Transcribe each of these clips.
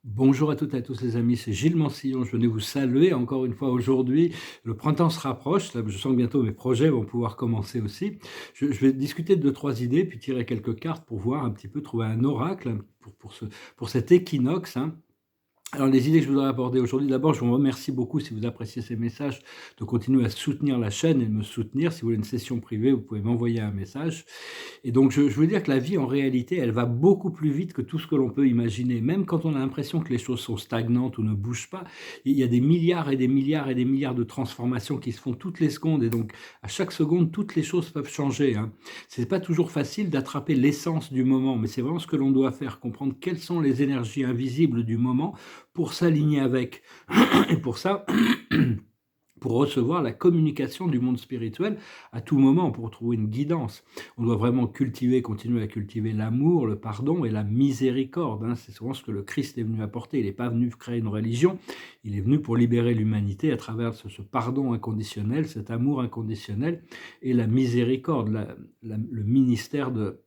Bonjour à toutes et à tous les amis, c'est Gilles Mansillon. Je venais vous saluer encore une fois aujourd'hui. Le printemps se rapproche, là, je sens que bientôt mes projets vont pouvoir commencer aussi. Je vais discuter de deux, trois idées, puis tirer quelques cartes pour voir un petit peu, trouver un oracle pour cet équinoxe, hein. Alors, les idées que je voudrais aborder aujourd'hui, d'abord, je vous remercie beaucoup si vous appréciez ces messages, de continuer à soutenir la chaîne et de me soutenir. Si vous voulez une session privée, vous pouvez m'envoyer un message. Et donc, je veux dire que la vie, en réalité, elle va beaucoup plus vite que tout ce que l'on peut imaginer. Même quand on a l'impression que les choses sont stagnantes ou ne bougent pas, il y a des milliards et des milliards et des milliards de transformations qui se font toutes les secondes. Et donc, à chaque seconde, toutes les choses peuvent changer, hein. C'est pas toujours facile d'attraper l'essence du moment, mais c'est vraiment ce que l'on doit faire, comprendre quelles sont les énergies invisibles du moment pour s'aligner avec. Et pour ça, pour recevoir la communication du monde spirituel à tout moment, pour trouver une guidance. On doit vraiment continuer à cultiver l'amour, le pardon et la miséricorde, hein. C'est souvent ce que le Christ est venu apporter. Il n'est pas venu créer une religion, il est venu pour libérer l'humanité à travers ce pardon inconditionnel, cet amour inconditionnel et la miséricorde, le ministère de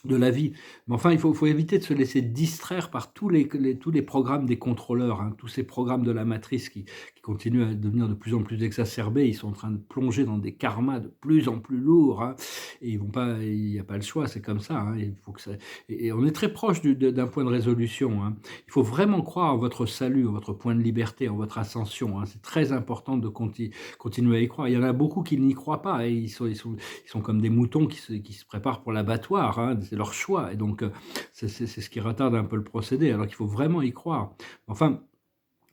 la vie. Mais enfin, il faut éviter de se laisser distraire par tous les programmes des contrôleurs, hein, tous ces programmes de la matrice qui continuent à devenir de plus en plus exacerbés. Ils sont en train de plonger dans des karmas de plus en plus lourds, hein, et ils vont pas, il n'y a pas le choix, c'est comme ça, hein, il faut que ça, et on est très proche d'un point de résolution, hein. Il faut vraiment croire en votre salut, en votre point de liberté, en votre ascension, hein. C'est très important de continuer à y croire. Il y en a beaucoup qui n'y croient pas, et ils sont comme des moutons qui se préparent pour l'abattoir, hein, c'est leur choix. Et donc, c'est ce qui retarde un peu le procédé, alors qu'il faut vraiment y croire. Enfin,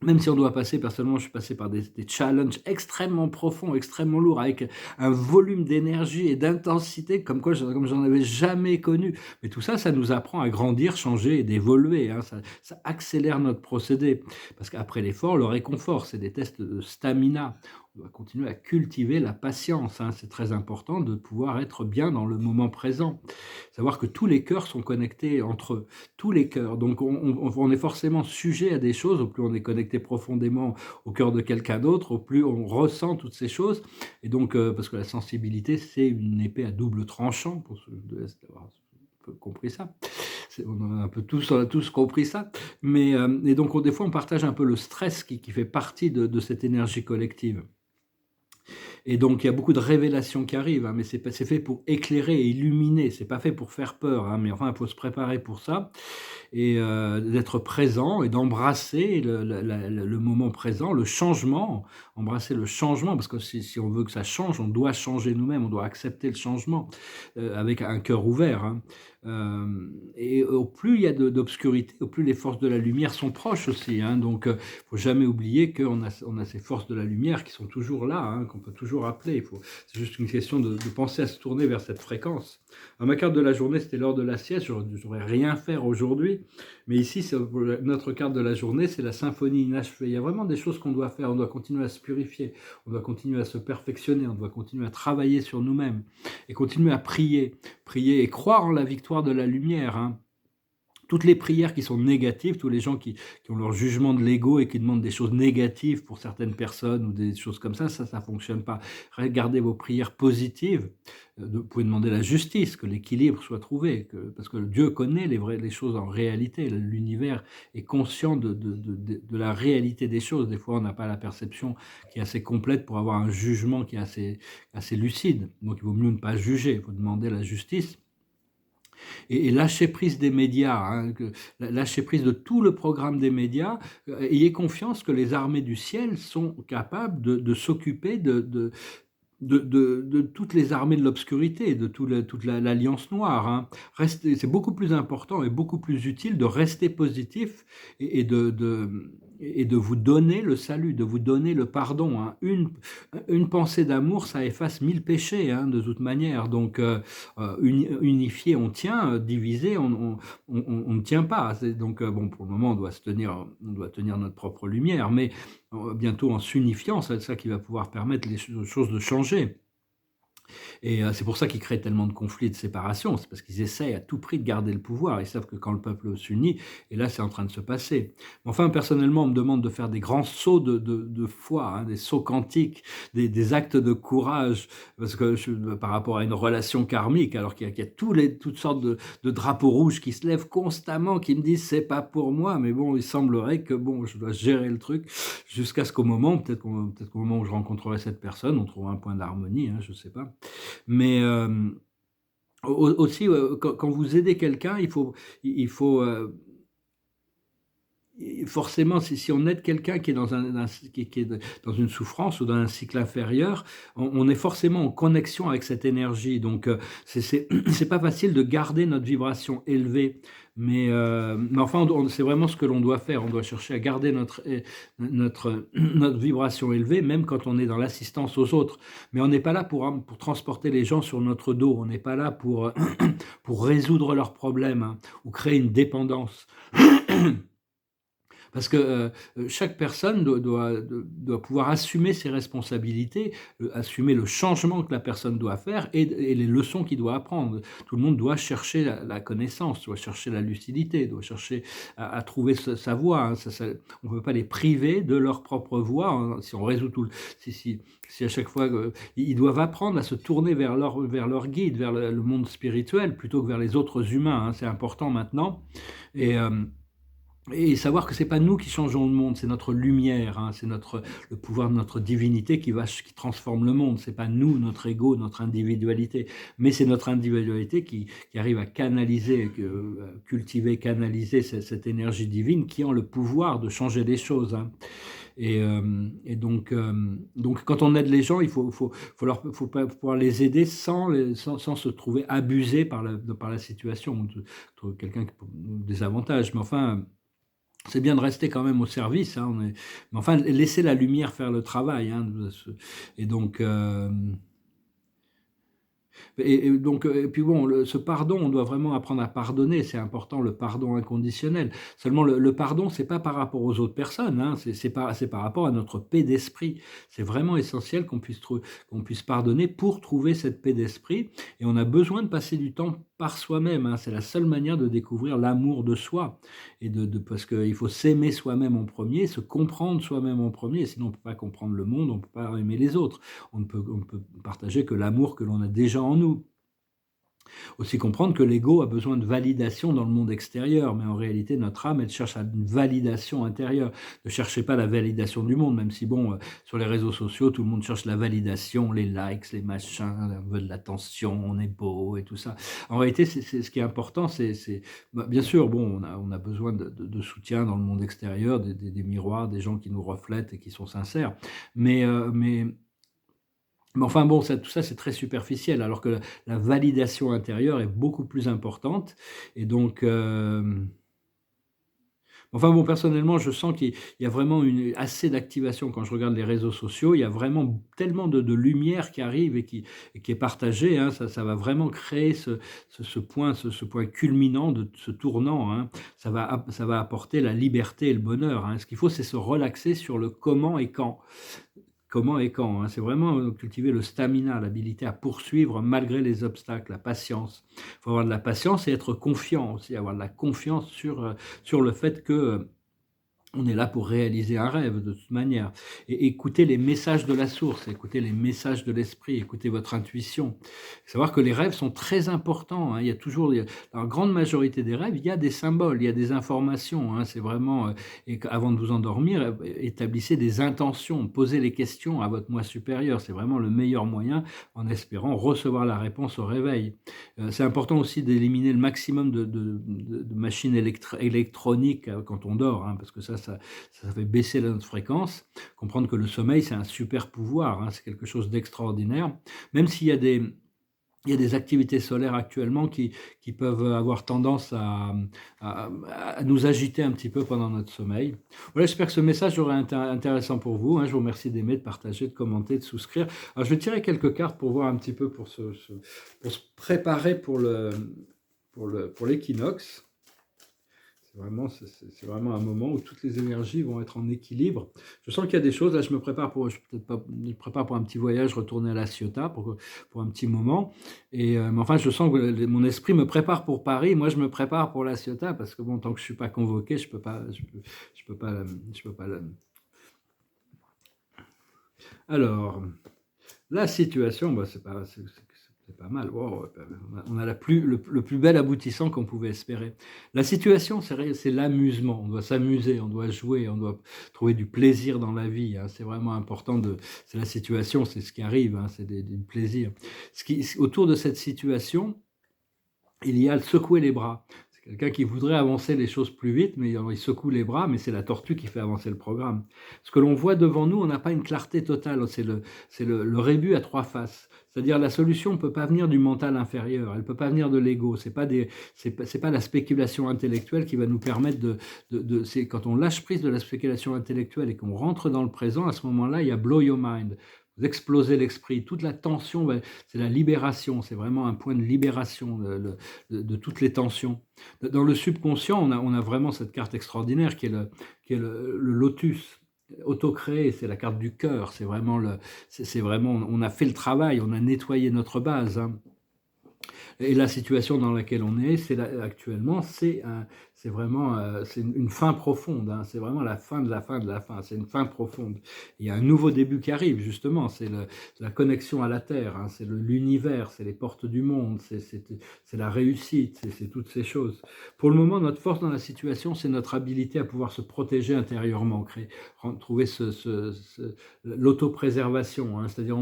même si on doit passer, personnellement, je suis passé par des challenges extrêmement profonds, extrêmement lourds, avec un volume d'énergie et d'intensité comme j'en avais jamais connu. Mais tout ça, ça nous apprend à grandir, changer et d'évoluer, hein. Ça accélère notre procédé. Parce qu'après l'effort, le réconfort, c'est des tests de stamina. On doit continuer à cultiver la patience, hein. C'est très important de pouvoir être bien dans le moment présent. Savoir que tous les cœurs sont connectés entre eux, tous les cœurs. Donc on est forcément sujet à des choses, au plus on est connecté profondément au cœur de quelqu'un d'autre, au plus on ressent toutes ces choses. Et donc, parce que la sensibilité, c'est une épée à double tranchant, pour ceux de l'Est d'avoir un peu compris ça. On a tous compris ça. Mais, et donc, des fois, on partage un peu le stress qui fait partie de cette énergie collective. Et donc, il y a beaucoup de révélations qui arrivent, hein, mais c'est fait pour éclairer et illuminer. C'est pas fait pour faire peur, hein, mais enfin, il faut se préparer pour ça et d'être présent et d'embrasser le moment présent, le changement, embrasser le changement, parce que si on veut que ça change, on doit changer nous-mêmes, on doit accepter le changement avec un cœur ouvert, hein. Et au plus il y a d'obscurité, au plus les forces de la lumière sont proches aussi, hein. Donc, faut jamais oublier on a ces forces de la lumière qui sont toujours là, hein, qu'on peut toujours appeler. C'est juste une question de penser à se tourner vers cette fréquence. Alors, ma carte de la journée, c'était l'heure de la sieste. Je n'aurais rien faire aujourd'hui. Mais ici, notre carte de la journée, c'est la symphonie inachevée. Il y a vraiment des choses qu'on doit faire. On doit continuer à se purifier. On doit continuer à se perfectionner. On doit continuer à travailler sur nous-mêmes. Et continuer à prier. Prier et croire en la victoire de la lumière, hein. Toutes les prières qui sont négatives, tous les gens qui ont leur jugement de l'ego et qui demandent des choses négatives pour certaines personnes ou des choses comme ça fonctionne pas. Regardez vos prières positives. Vous pouvez demander la justice, que l'équilibre soit trouvé, parce que Dieu connaît les choses en réalité. L'univers est conscient de la réalité des choses. Des fois, on n'a pas la perception qui est assez complète pour avoir un jugement qui est assez lucide. Donc, il vaut mieux ne pas juger. Il faut demander la justice. Et lâcher prise des médias, hein, lâcher prise de tout le programme des médias, ayez confiance que les armées du ciel sont capables de s'occuper de toutes les armées de l'obscurité, de toute l'alliance noire, hein. C'est beaucoup plus important et beaucoup plus utile de rester positif et de vous donner le salut, de vous donner le pardon, hein. Une pensée d'amour, ça efface 1000 péchés, hein, de toute manière. Donc, unifié, on tient, divisé, on ne tient pas. Donc, bon, pour le moment, on doit tenir notre propre lumière, mais bientôt en s'unifiant, c'est ça qui va pouvoir permettre les choses de changer. Et c'est pour ça qu'ils créent tellement de conflits et de séparations. C'est parce qu'ils essayent à tout prix de garder le pouvoir. Ils savent que quand le peuple s'unit, et là, c'est en train de se passer. Mais enfin, personnellement, on me demande de faire des grands sauts de foi, hein, des sauts quantiques, des actes de courage, parce que par rapport à une relation karmique, alors qu'il y a toutes sortes de drapeaux rouges qui se lèvent constamment, qui me disent c'est pas pour moi, mais bon, il semblerait que bon, je dois gérer le truc jusqu'à ce qu'au moment, peut-être qu'au moment où je rencontrerai cette personne, on trouvera un point d'harmonie, hein, je sais pas. Mais aussi, quand vous aidez quelqu'un, il faut forcément, si on aide quelqu'un qui est qui est dans une souffrance ou dans un cycle inférieur, on est forcément en connexion avec cette énergie. Donc, c'est pas facile de garder notre vibration élevée. Mais enfin, c'est vraiment ce que l'on doit faire. On doit chercher à garder notre vibration élevée, même quand on est dans l'assistance aux autres. Mais on n'est pas là pour transporter les gens sur notre dos. On n'est pas là pour résoudre leurs problèmes, hein, ou créer une dépendance. Parce que chaque personne doit pouvoir assumer ses responsabilités, assumer le changement que la personne doit faire et les leçons qu'il doit apprendre. Tout le monde doit chercher la connaissance, doit chercher la lucidité, doit chercher à trouver sa voie, hein. On ne peut pas les priver de leur propre voie, hein. Si on résout si à chaque fois ils doivent apprendre à se tourner vers leur guide, vers le monde spirituel plutôt que vers les autres humains, hein. C'est important maintenant. Et et savoir que c'est pas nous qui changeons le monde, c'est notre lumière, hein, le pouvoir de notre divinité qui transforme le monde. C'est pas nous, notre ego, notre individualité, mais c'est notre individualité qui arrive à canaliser, cultiver, canaliser cette énergie divine qui a le pouvoir de changer les choses, hein. Et donc quand on aide les gens, faut pouvoir les aider sans se trouver abusé par la situation, quelqu'un qui des avantages. Mais enfin, c'est bien de rester quand même au service, hein, mais enfin, laisser la lumière faire le travail, hein, et donc, et puis bon, ce pardon, on doit vraiment apprendre à pardonner, c'est important, le pardon inconditionnel. Seulement, le pardon, c'est pas par rapport aux autres personnes, hein, c'est par rapport à notre paix d'esprit. C'est vraiment essentiel qu'on puisse pardonner pour trouver cette paix d'esprit. Et on a besoin de passer du temps par soi-même, hein. C'est la seule manière de découvrir l'amour de soi. Parce qu'il faut s'aimer soi-même en premier, se comprendre soi-même en premier, sinon on ne peut pas comprendre le monde, on ne peut pas aimer les autres. On ne peut partager que l'amour que l'on a déjà en nous. Aussi comprendre que l'ego a besoin de validation dans le monde extérieur, mais en réalité, notre âme, elle cherche une validation intérieure. Ne cherchez pas la validation du monde, même si, bon, sur les réseaux sociaux, tout le monde cherche la validation, les likes, les machins, on veut de l'attention, on est beau et tout ça. En réalité, ce qui est important, bien sûr, bon, on a besoin de soutien dans le monde extérieur, des miroirs, des gens qui nous reflètent et qui sont sincères, mais enfin bon, tout ça, c'est très superficiel, alors que la validation intérieure est beaucoup plus importante. Et donc, enfin bon, personnellement, je sens qu'il y a vraiment assez d'activation quand je regarde les réseaux sociaux. Il y a vraiment tellement de lumière qui arrive et qui est partagée, hein. Ça va vraiment créer ce point culminant, ce tournant, hein. Ça va apporter la liberté et le bonheur, hein. Ce qu'il faut, c'est se relaxer sur le comment et quand. Comment et quand, hein. C'est vraiment cultiver le stamina, l'habilité à poursuivre malgré les obstacles, la patience. Il faut avoir de la patience et être confiant aussi, avoir de la confiance sur le fait que on est là pour réaliser un rêve de toute manière. Et écoutez les messages de la source, écoutez les messages de l'esprit, écoutez votre intuition. Savoir que les rêves sont très importants, hein. Dans la grande majorité des rêves, il y a des symboles, il y a des informations, hein. C'est vraiment, et avant de vous endormir, établissez des intentions, posez les questions à votre moi supérieur. C'est vraiment le meilleur moyen en espérant recevoir la réponse au réveil. C'est important aussi d'éliminer le maximum de machines électroniques quand on dort, hein, parce que ça fait baisser notre fréquence. Comprendre que le sommeil, c'est un super pouvoir, hein, c'est quelque chose d'extraordinaire. Même s'il y a des activités solaires actuellement qui peuvent avoir tendance à nous agiter un petit peu pendant notre sommeil. Voilà, j'espère que ce message sera intéressant pour vous, hein. Je vous remercie d'aimer, de partager, de commenter, de souscrire. Alors, je vais tirer quelques cartes pour voir un petit peu, pour se préparer pour l'équinoxe. C'est vraiment un moment où toutes les énergies vont être en équilibre. Je sens qu'il y a des choses, là je me prépare pour, peut-être pas, je me prépare pour un petit voyage, retourner à La Ciotat pour un petit moment. Mais enfin, je sens que mon esprit me prépare pour Paris. Moi, je me prépare pour La Ciotat parce que bon, tant que je suis pas convoqué, je peux pas, je peux pas. Alors, la situation, bah, c'est pas mal. Wow, on a le plus bel aboutissant qu'on pouvait espérer. La situation, c'est l'amusement. On doit s'amuser, on doit jouer, on doit trouver du plaisir dans la vie, hein. C'est vraiment important c'est la situation, c'est ce qui arrive, hein, c'est du plaisir. Autour de cette situation, il y a le secouer les bras. C'est quelqu'un qui voudrait avancer les choses plus vite, mais il secoue les bras, mais c'est la tortue qui fait avancer le programme. Ce que l'on voit devant nous, on n'a pas une clarté totale. C'est le rébus à trois faces. C'est-à-dire la solution ne peut pas venir du mental inférieur, elle ne peut pas venir de l'ego. C'est pas la spéculation intellectuelle qui va nous permettre c'est quand on lâche prise de la spéculation intellectuelle et qu'on rentre dans le présent, à ce moment-là, il y a blow your mind. Vous explosez l'esprit, toute la tension, c'est la libération, c'est vraiment un point de libération de toutes les tensions. Dans le subconscient, on a vraiment cette carte extraordinaire qui est le lotus auto-créé, c'est la carte du cœur, c'est vraiment, on a fait le travail, on a nettoyé notre base, hein. Et la situation dans laquelle on est, actuellement, c'est vraiment c'est une fin profonde, hein. C'est vraiment la fin de la fin de la fin. C'est une fin profonde. Il y a un nouveau début qui arrive, justement. C'est la connexion à la Terre, hein. C'est l'univers, c'est les portes du monde, c'est la réussite, c'est toutes ces choses. Pour le moment, notre force dans la situation, c'est notre habilité à pouvoir se protéger intérieurement, trouver l'autopréservation, hein. C'est-à-dire,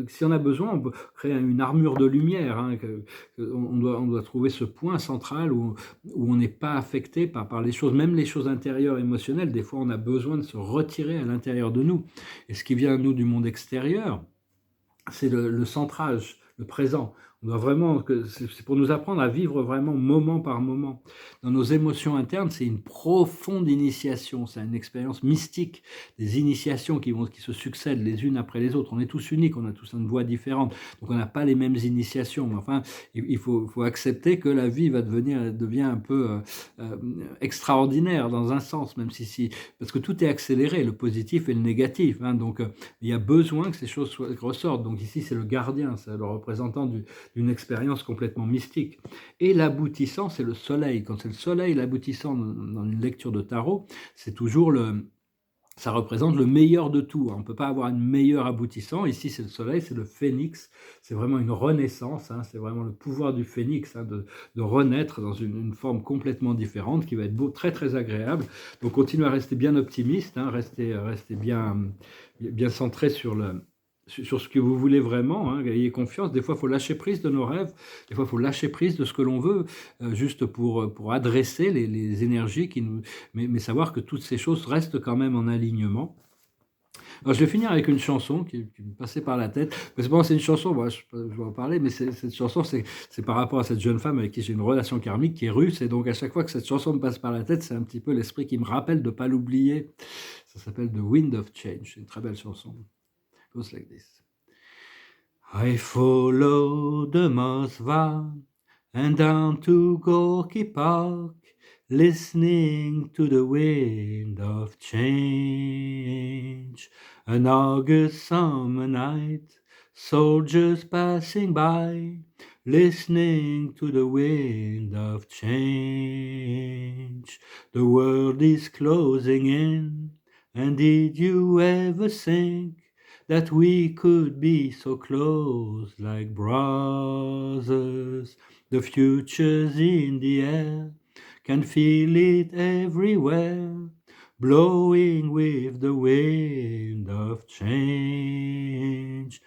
si on a besoin, on peut créer une armure de lumière, hein, on doit trouver ce point central où on n'est pas affecté par les choses, même les choses intérieures émotionnelles. Des fois, on a besoin de se retirer à l'intérieur de nous. Et ce qui vient à nous du monde extérieur, c'est le centrage, le présent. On doit vraiment, c'est pour nous apprendre à vivre vraiment moment par moment. Dans nos émotions internes, c'est une profonde initiation, c'est une expérience mystique, des initiations qui se succèdent les unes après les autres. On est tous uniques, on a tous une voix différente, donc on n'a pas les mêmes initiations. Mais enfin, il faut accepter que la vie devient un peu extraordinaire dans un sens, même parce que tout est accéléré, le positif et le négatif, hein. Donc il y a besoin que ces choses ressortent. Donc ici, c'est le gardien, c'est le représentant d'une expérience complètement mystique. Et l'aboutissant, c'est le soleil. Quand c'est le soleil, l'aboutissant dans une lecture de tarot, c'est toujours ça représente le meilleur de tout. On ne peut pas avoir un meilleur aboutissant. Ici, c'est le soleil, c'est le phénix. C'est vraiment une renaissance, hein. C'est vraiment le pouvoir du phénix, hein, de renaître dans une forme complètement différente qui va être très, très agréable. Donc, continuez à rester bien optimiste, hein, restez bien centré sur ce que vous voulez vraiment, hein, ayez confiance. Des fois, il faut lâcher prise de nos rêves, des fois, il faut lâcher prise de ce que l'on veut, juste pour adresser les énergies mais savoir que toutes ces choses restent quand même en alignement. Alors, je vais finir avec une chanson qui me passait par la tête. Parce que bon, c'est une chanson, moi, je vais en parler, mais cette chanson, c'est par rapport à cette jeune femme avec qui j'ai une relation karmique qui est russe. Et donc, à chaque fois que cette chanson me passe par la tête, c'est un petit peu l'esprit qui me rappelle de ne pas l'oublier. Ça s'appelle The Wind of Change. C'est une très belle chanson. It goes like this. I followed the Moskva and down to Gorky Park, listening to the wind of change. An August summer night, soldiers passing by, listening to the wind of change. The world is closing in, and did you ever think that we could be so close like brothers? The future's in the air, can feel it everywhere, blowing with the wind of change.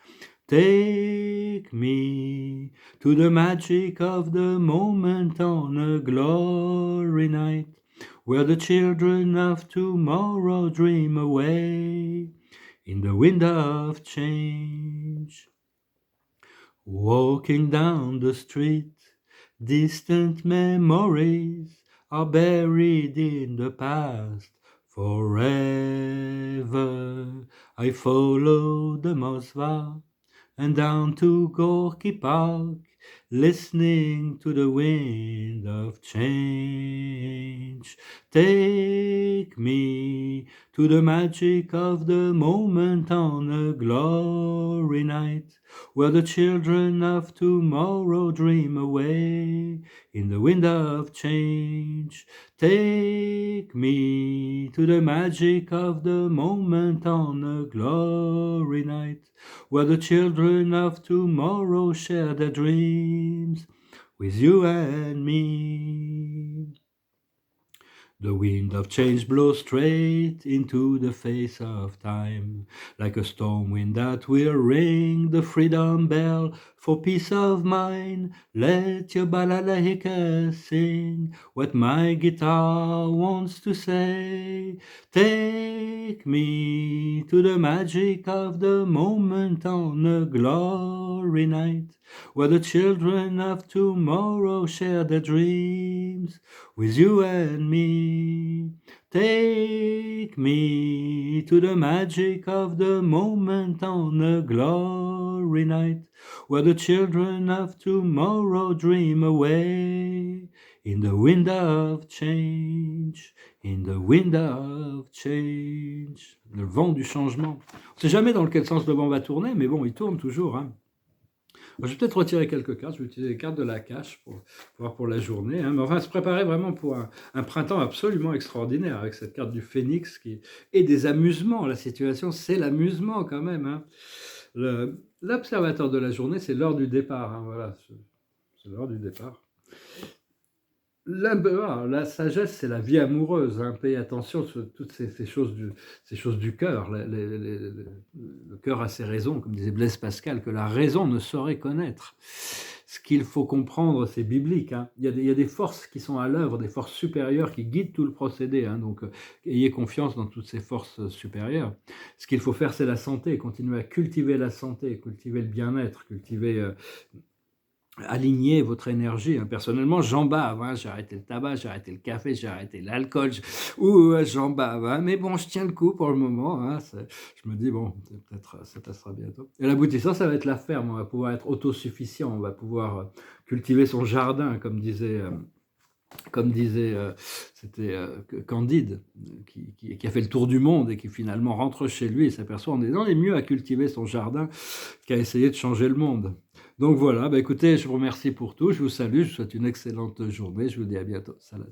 Take me to the magic of the moment on a glory night, where the children of tomorrow dream away in the wind of change. Walking down the street, distant memories are buried in the past forever. I follow the Moskva and down to Gorky Park, listening to the wind of change. Take me to the magic of the moment on a glory night, where the children of tomorrow dream away in the wind of change. Take me to the magic of the moment on a glory night, where the children of tomorrow share their dreams with you and me. The wind of change blows straight into the face of time, like a storm wind that will ring the freedom bell for peace of mind. Let your balalaika sing what my guitar wants to say. Take me to the magic of the moment on a glory night, where the children of tomorrow share their dreams with you and me. Take me to the magic of the moment on a glory night, where the children of tomorrow dream away in the wind of change, in the wind of change. Le vent du changement. On ne sait jamais dans quel sens le vent va tourner, mais bon, il tourne toujours, hein. Je vais peut-être retirer quelques cartes, je vais utiliser les cartes de la cache pour la journée, hein. Mais enfin, se préparer vraiment pour un printemps absolument extraordinaire avec cette carte du phénix et des amusements. La situation, c'est l'amusement quand même, hein. L'observateur de la journée, c'est l'heure du départ, hein, voilà, c'est l'heure du départ. La sagesse, c'est la vie amoureuse, hein. Payez attention sur toutes ces choses du cœur. Le cœur a ses raisons, comme disait Blaise Pascal, que la raison ne saurait connaître. Ce qu'il faut comprendre, c'est biblique, hein. Il y a des forces qui sont à l'œuvre, des forces supérieures qui guident tout le procédé, hein. Donc, ayez confiance dans toutes ces forces supérieures. Ce qu'il faut faire, c'est la santé, continuer à cultiver la santé, cultiver le bien-être, aligner votre énergie, hein. Personnellement, j'en bave, hein. J'ai arrêté le tabac, j'ai arrêté le café, j'ai arrêté l'alcool, j'en bave, hein. Mais bon, je tiens le coup pour le moment, hein. Je me dis, bon, peut-être ça passera bientôt. Et l'aboutissant, ça va être la ferme, on va pouvoir être autosuffisant, on va pouvoir cultiver son jardin, comme disait c'était Candide, qui a fait le tour du monde et qui finalement rentre chez lui et s'aperçoit on est mieux à cultiver son jardin qu'à essayer de changer le monde. Donc voilà, écoutez, je vous remercie pour tout, je vous salue, je vous souhaite une excellente journée, je vous dis à bientôt. Salut.